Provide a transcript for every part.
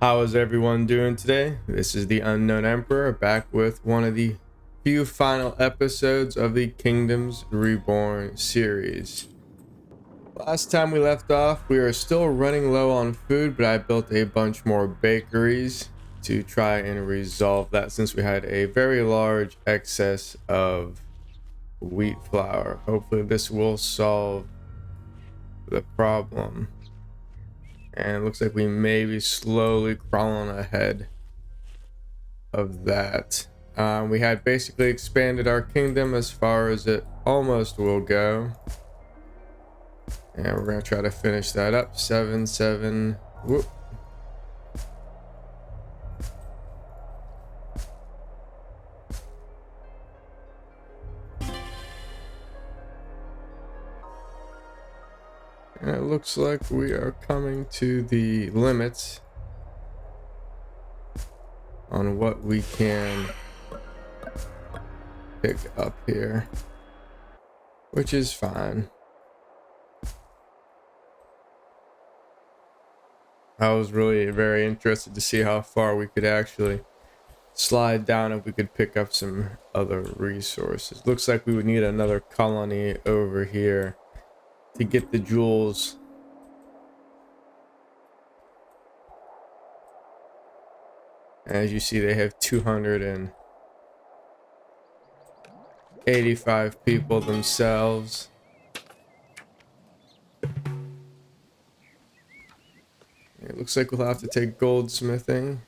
How is everyone doing today? This is the Unknown Emperor back with one of the few final episodes of the Kingdoms Reborn series. Last time we left off, we are still running low on food, but I built a bunch more bakeries to try and resolve that since we had a very large excess of wheat flour. Hopefully this will solve the problem. And it looks like we may be slowly crawling ahead of that. We had basically expanded our kingdom as far as it almost will go. And we're going to try to finish that up. 7, 7. Whoop. And it looks like we are coming to the limits on what we can pick up here, which is fine. I was really very interested to see how far we could actually slide down if we could pick up some other resources. Looks like we would need another colony over here to get the jewels. As you see, they have 285 people themselves. It looks like we'll have to take goldsmithing.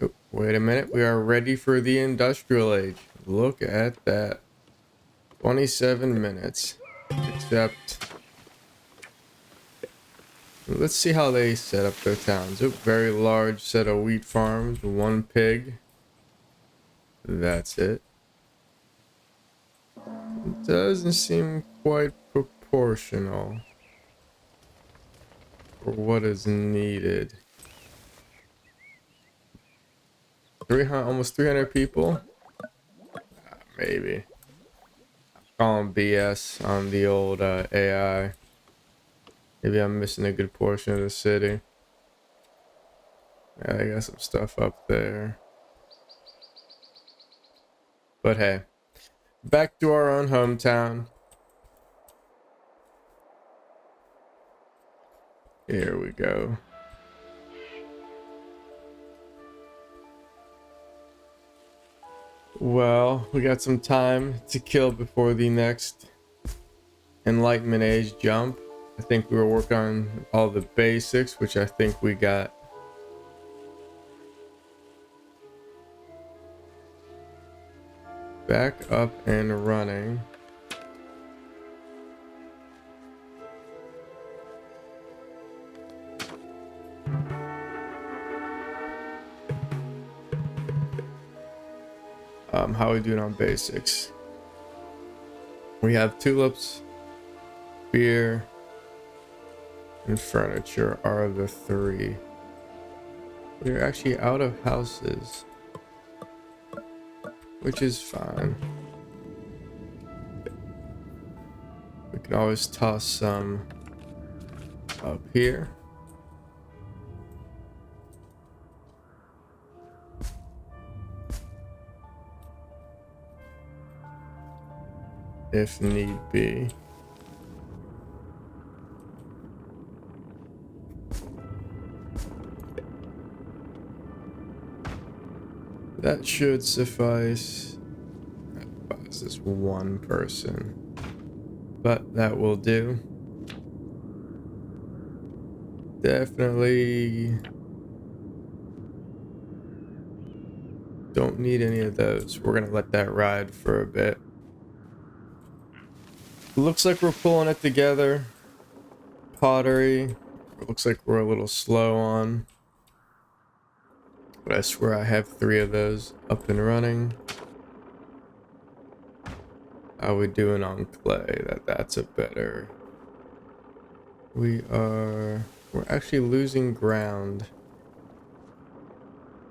Oh, wait a minute, we are ready for the industrial age. Look at that. 27 minutes. Except, let's see how they set up their towns. Oh, very large set of wheat farms, 1 pig. That's it. It doesn't seem quite proportional for what is needed. 300, almost 300 people? Maybe. Calling BS on the old AI. Maybe I'm missing a good portion of the city. Yeah, they got some stuff up there. But hey, back to our own hometown. Here we go. Well, we got some time to kill before the next Enlightenment Age jump. I think we were working on all the basics, which I think we got. Back up and running. How are we doing on basics? We have tulips, beer, and furniture are the 3. We're actually out of houses, which is fine. We can always toss some up here. If need be. That should suffice. That buys this 1 person. But that will do. Definitely don't need any of those. We're gonna let that ride for a bit. Looks like we're pulling it together. Pottery. It looks like we're a little slow on. But I swear I have 3 of those up and running. How we doing on clay? That's a better. We're actually losing ground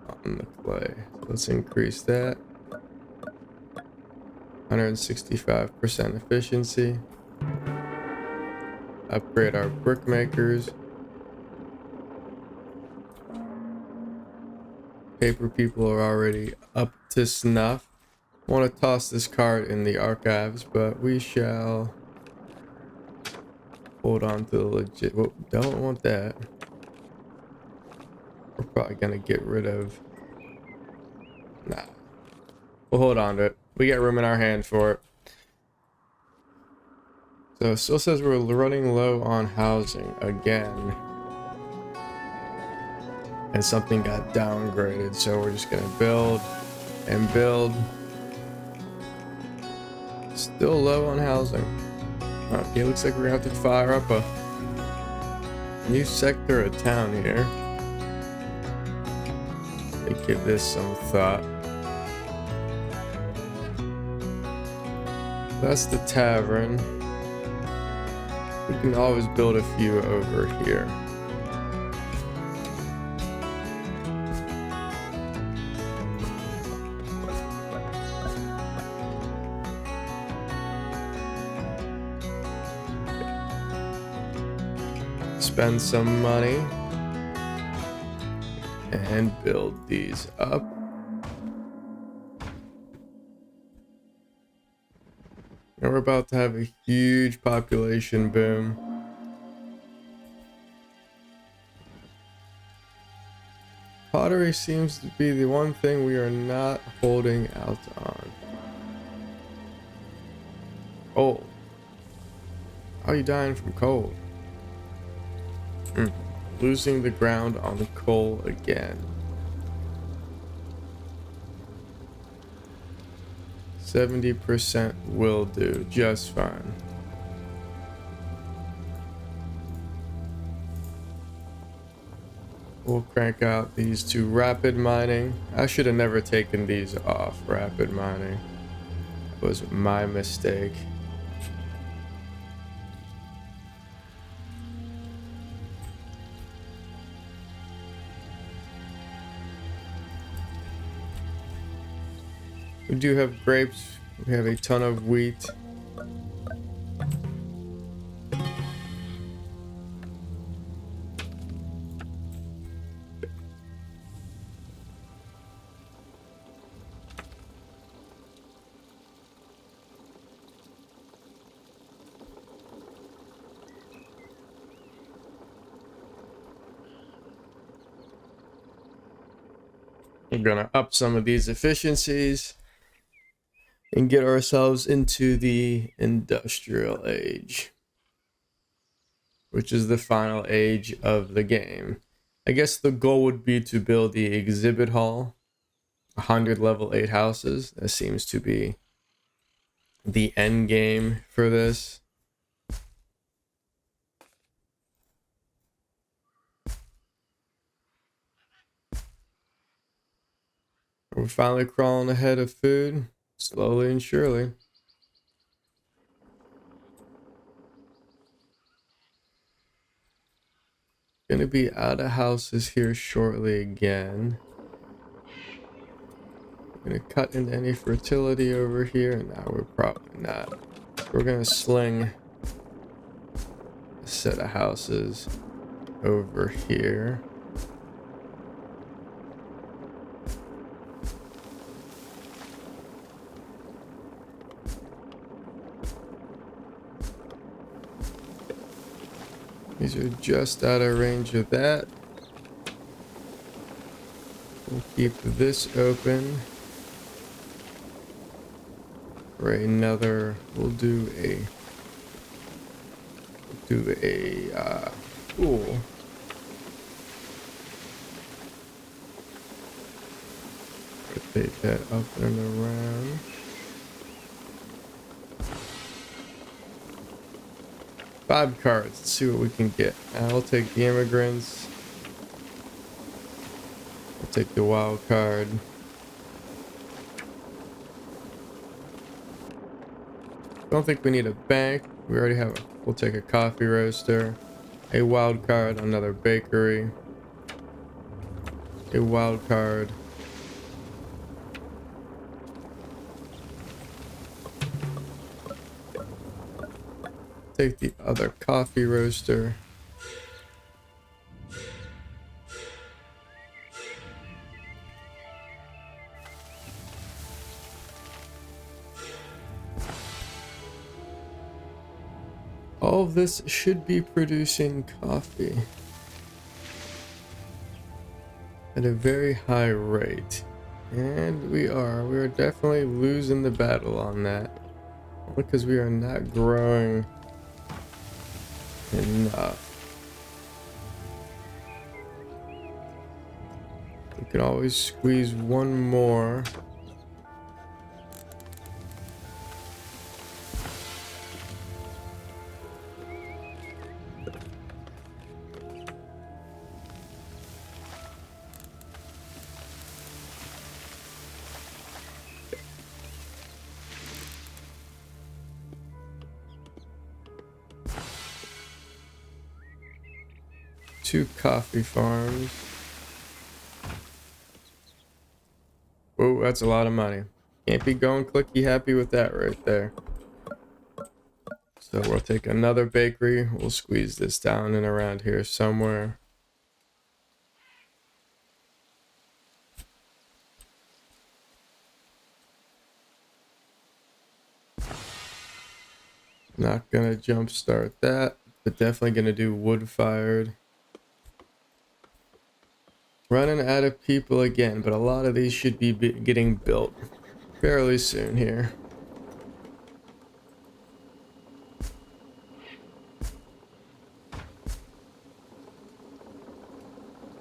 on the clay. So let's increase that. 165% efficiency. Upgrade our brick makers. paper people are already up to snuff. I want to toss this card in the archives, but we shall hold on to the legit. Whoop, don't want that. We're probably gonna get rid of. Nah, we'll hold on to it. We got room in our hand for it. So it still says we're running low on housing again. And something got downgraded, so we're just gonna build and build. Still low on housing. Okay, looks like we're gonna have to fire up a new sector of town here. Let's give this some thought. That's the tavern. We can always build a few over here. Spend some money and build these up. And we're about to have a huge population boom. Pottery seems to be the one thing we are not holding out on. Oh. How are you dying from cold? Losing the ground on the coal again. 70% will do just fine. We'll crank out these two rapid mining. I should have never taken these off rapid mining. It was my mistake. We do have grapes. We have a ton of wheat. We're gonna up some of these efficiencies and get ourselves into the industrial age, which is the final age of the game. I guess the goal would be to build the exhibit hall, 100 level 8 houses. That seems to be the end game for this. We're finally crawling ahead of food, slowly and surely. Gonna be out of houses here shortly again. We're gonna cut into any fertility over here. No, we're probably not. We're gonna sling a set of houses over here. These are just out of range of that. We'll keep this open for another. We'll do a pool. Rotate that up and around. Five cards. Let's see what we can get. I'll take the immigrants. I'll take the wild card. Don't think we need a bank. We already have a. We'll take a coffee roaster, a wild card, another bakery, a wild card. Take the other coffee roaster. All of this should be producing coffee at a very high rate. And we are definitely losing the battle on that. Only because we are not growing enough. We can always squeeze one more. Two coffee farms. Whoa, that's a lot of money. Can't be going clicky happy with that right there. So we'll take another bakery. We'll squeeze this down and around here somewhere. Not gonna jumpstart that, but definitely gonna do wood fired. Running out of people again, but a lot of these should be getting built fairly soon here.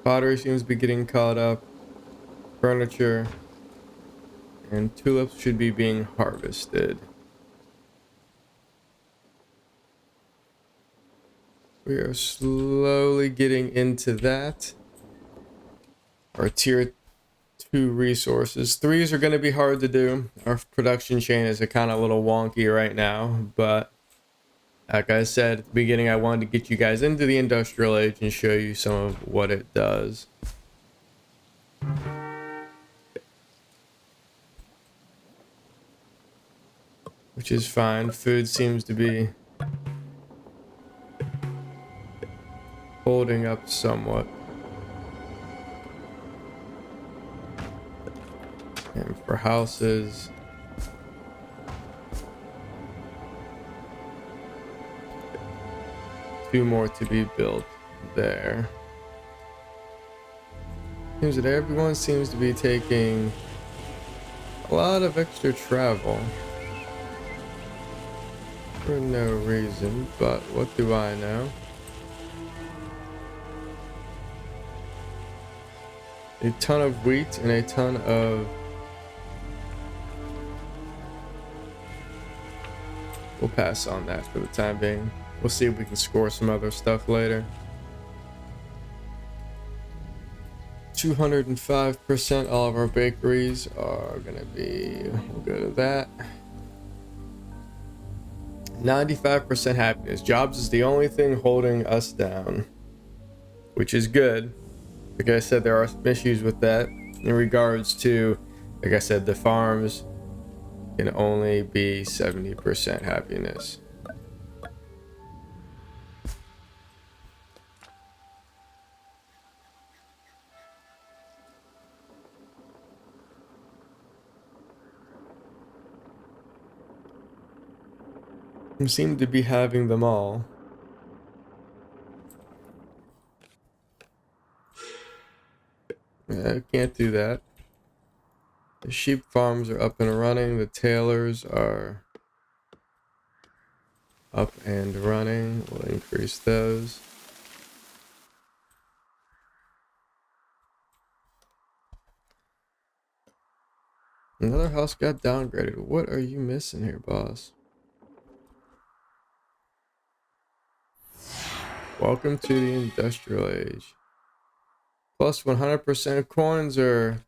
Pottery seems to be getting caught up. Furniture and tulips should be being harvested. We are slowly getting into that. Our tier 2 resources. 3s are going to be hard to do. Our production chain is a kind of little wonky right now, but like I said at the beginning, I wanted to get you guys into the industrial age and show you some of what it does. Which is fine. Food seems to be holding up somewhat. And for houses, two more to be built there. Seems that everyone seems to be taking a lot of extra travel for no reason, but what do I know? A ton of wheat and a ton of... We'll pass on that for the time being. We'll see if we can score some other stuff later. 205%. All of our bakeries are gonna be... We'll go to that. 95% happiness. Jobs is the only thing holding us down, which is good. Like I said, there are some issues with that in regards to, like I said, the farms can only be 70% happiness. We seem to be having them all. I can't do that. The sheep farms are up and running. The tailors are up and running. We'll increase those. Another house got downgraded. What are you missing here, boss? Welcome to the industrial age. Plus 100% coins are...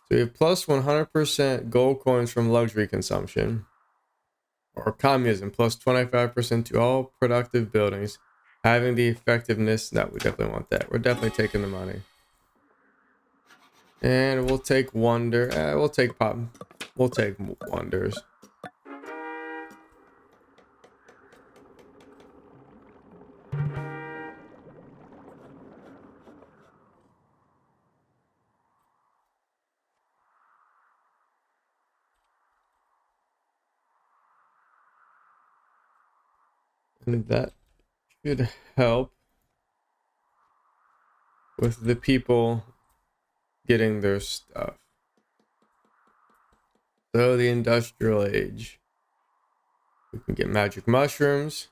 So we have plus 100% gold coins from luxury consumption. Or communism, plus 25% to all productive buildings. Having the effectiveness... No, we definitely want that. We're definitely taking the money. And we'll take wonder. We'll take pop. We'll take wonders. And that should help with the people getting their stuff. So the industrial age. We can get magic mushrooms,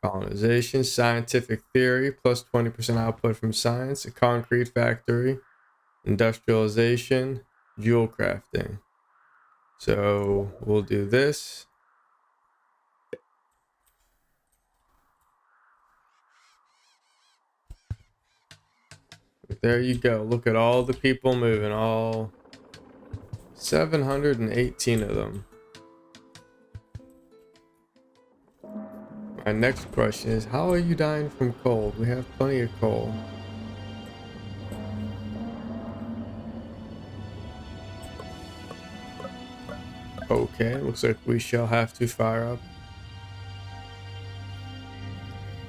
colonization, scientific theory, plus 20% output from science, a concrete factory, industrialization, jewel crafting. So we'll do this. There you go. Look at all the people moving, all 718 of them. My next question is, how are you dying from cold? We have plenty of coal. Okay, looks like we shall have to fire up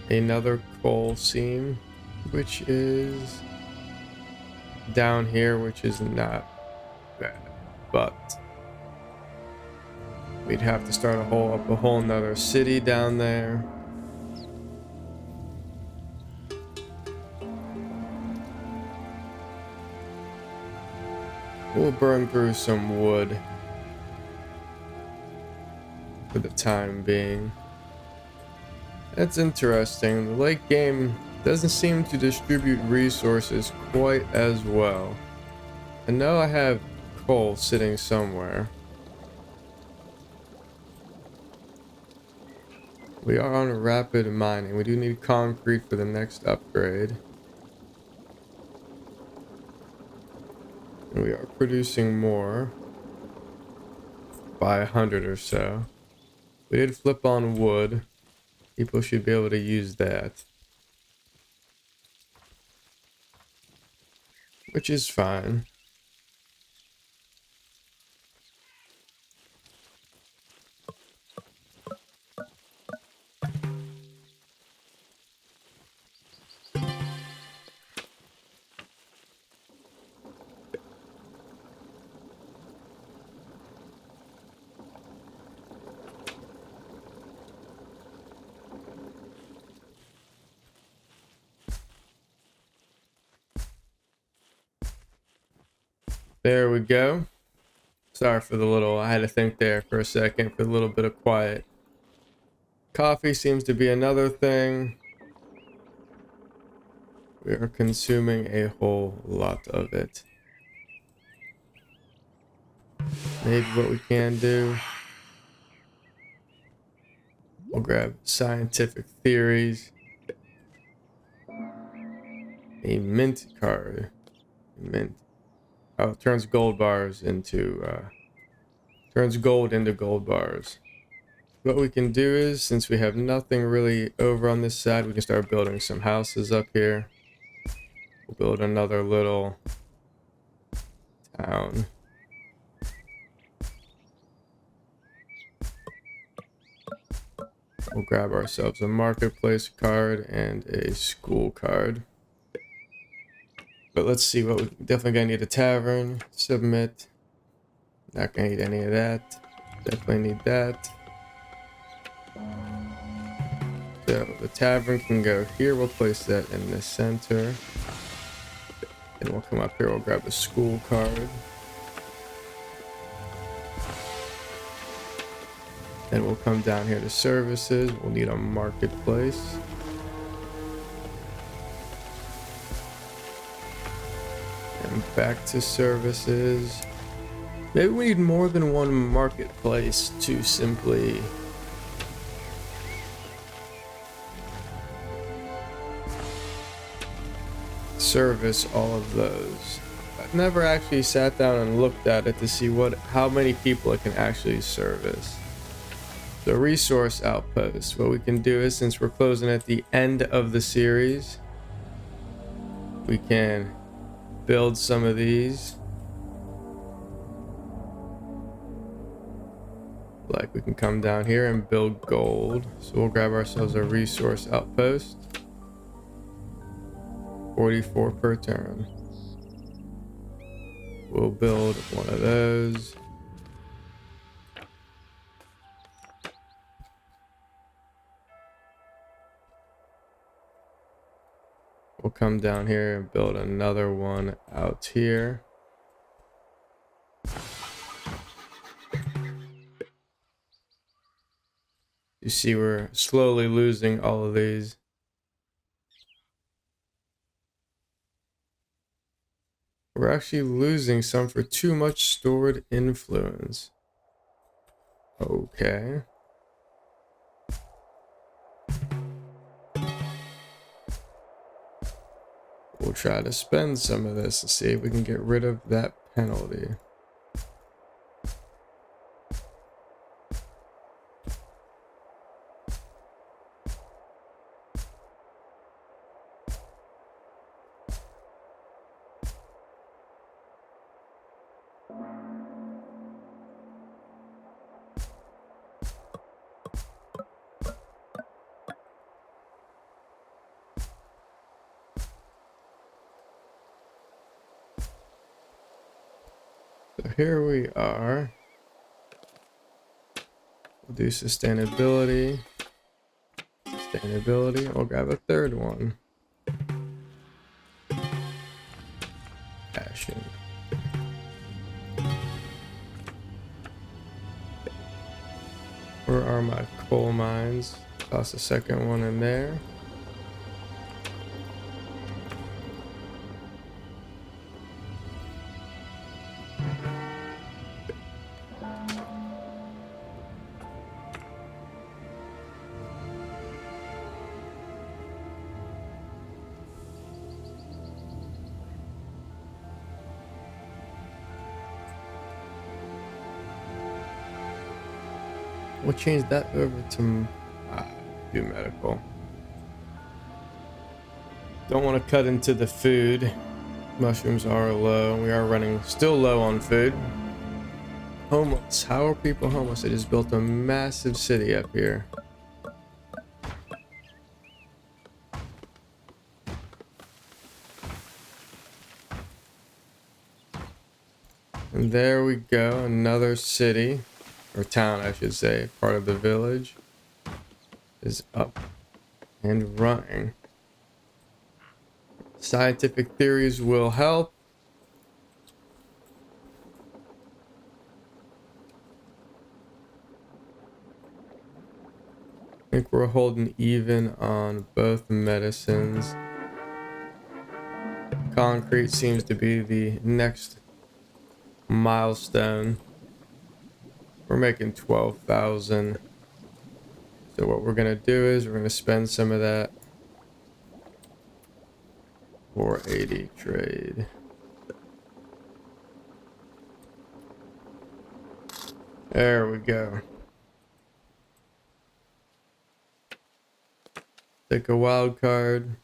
another coal seam, which is down here, which is not bad, but we'd have to start a whole nother city down there. We'll burn through some wood for the time being. That's interesting. The late game doesn't seem to distribute resources quite as well. I know I have coal sitting somewhere. We are on rapid mining. We do need concrete for the next upgrade. And we are producing more by 100 or so. We did flip on wood. People should be able to use that, which is fine. There we go. Sorry for the little, I had to think there for a second for a little bit of quiet. Coffee seems to be another thing. We are consuming a whole lot of it. Maybe what we can do, we'll grab scientific theories. A mint card. Mint. Oh, it turns gold bars into, turns gold into gold bars. What we can do is, since we have nothing really over on this side, we can start building some houses up here. We'll build another little town. We'll grab ourselves a marketplace card and a school card. But let's see what we definitely gonna need: a tavern, submit. Not gonna need any of that. Definitely need that. So the tavern can go here. We'll place that in the center. Then we'll come up here. We'll grab a school card. Then we'll come down here to services. We'll need a marketplace. And back to services. Maybe we need more than one marketplace to simply service all of those. I've never actually sat down and looked at it to see how many people it can actually service. The resource outpost. What we can do is, since we're closing at the end of the series, we can build some of these. Like, we can come down here and build gold. So we'll grab ourselves a resource outpost. 44 per turn. We'll build one of those. We'll come down here and build another one out here. You see we're slowly losing all of these. We're actually losing some for too much stored influence. Okay. We'll try to spend some of this to see if we can get rid of that penalty. So here we are. We'll do sustainability. Sustainability. We'll grab a third one. Passion. Where are my coal mines? Toss a second one in there. We'll change that over to do medical. Don't want to cut into the food. Mushrooms are low. We are running still low on food. Homeless. How are people homeless? They just built a massive city up here. And there we go. Another city. Or town, I should say. Part of the village is up and running. Scientific theories will help. I think we're holding even on both medicines. Concrete seems to be the next milestone. We're making 12,000. So what we're gonna do is we're gonna spend some of that for 80 trade. There we go. Take a wild card.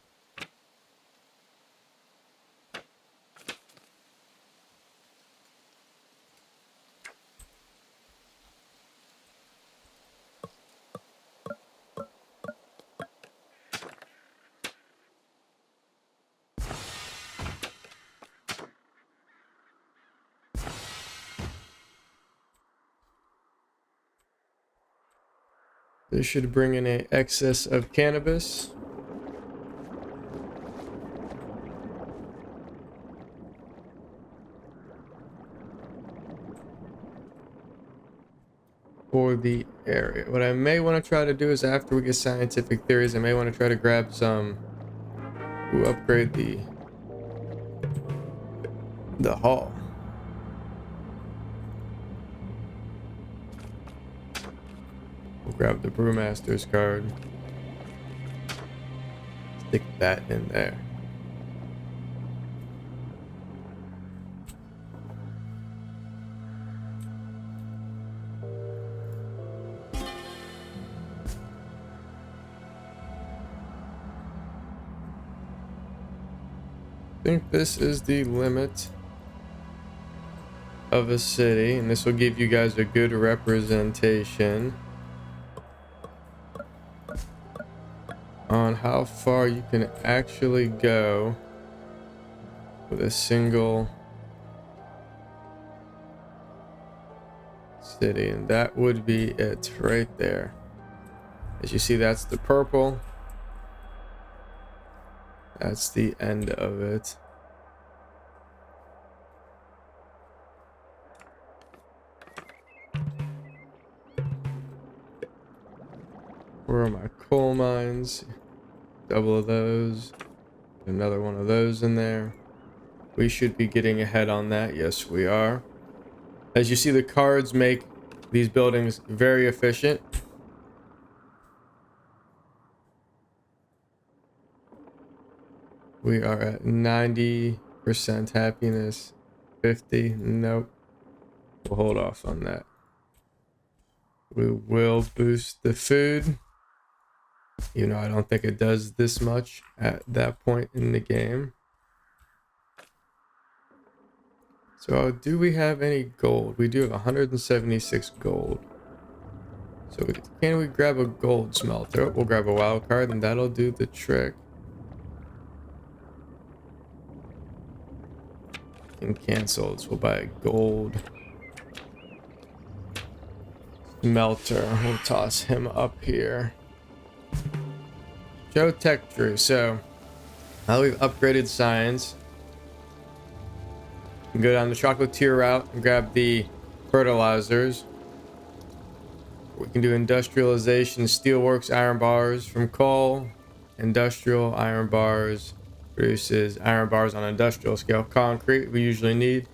This should bring in an excess of cannabis. For the area. What I may want to try to do is after we get scientific theories, I may want to try to grab some to upgrade the hall. We'll grab the brewmaster's card. Stick that in there. I think this is the limit of a city, and this will give you guys a good representation on how far you can actually go with a single city, and that would be it right there. As you see, that's the purple. That's the end of it. Where are my coal mines? Double of those. Another one of those in there. We should be getting ahead on that. Yes, we are. As you see, the cards make these buildings very efficient. We are at 90% happiness. 50. Nope. We'll hold off on that. We will boost the food. You know, I don't think it does this much at that point in the game. So do we have any gold? We do have 176 gold. So can we grab a gold smelter? We'll grab a wild card and that'll do the trick. And cancel. So we'll buy a gold smelter. We'll toss him up here. Joe Tech Drew. So now we've upgraded science. We can go down the chocolatier route and grab the fertilizers. We can do industrialization, steelworks, iron bars from coal. Industrial iron bars produces iron bars on industrial scale. Concrete we usually need.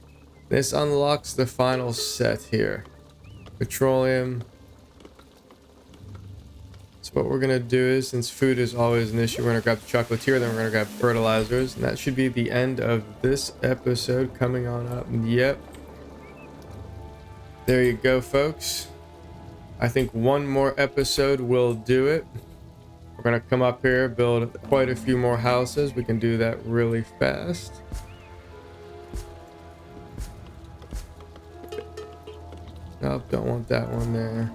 This unlocks the final set here. Petroleum. So what we're gonna do is, since food is always an issue, we're gonna grab the chocolatier, then we're gonna grab fertilizers, and that should be the end of this episode coming on up. Yep. There you go, folks. I think one more episode will do it. We're gonna come up here, build quite a few more houses. We can do that really fast. Nope, don't want that one there.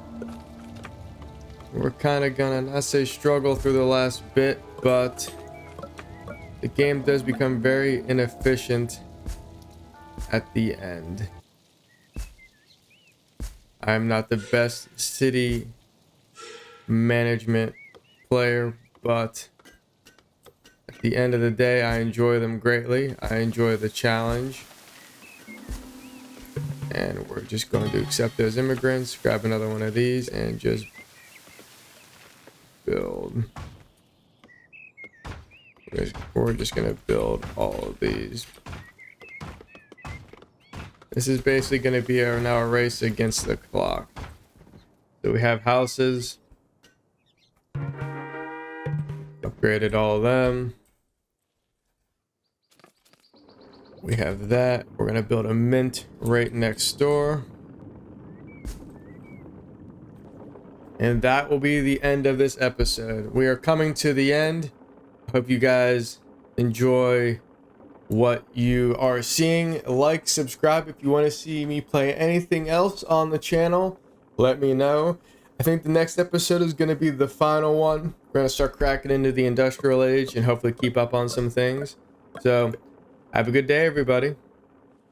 We're kind of gonna not say struggle through the last bit, but the game does become very inefficient at the end. I'm not the best city management player, but at the end of the day, I enjoy them greatly. I enjoy the challenge. And we're just going to accept those immigrants, grab another one of these, and just build. We're just going to build all of these. This is basically going to be now a race against the clock. So we have houses. Upgraded all of them. We have that. We're going to build a mint right next door. And that will be the end of this episode. We are coming to the end. Hope you guys enjoy what you are seeing. Like, subscribe if you want to see me play anything else on the channel. Let me know. I think the next episode is going to be the final one. We're going to start cracking into the industrial age and hopefully keep up on some things. So have a good day, everybody.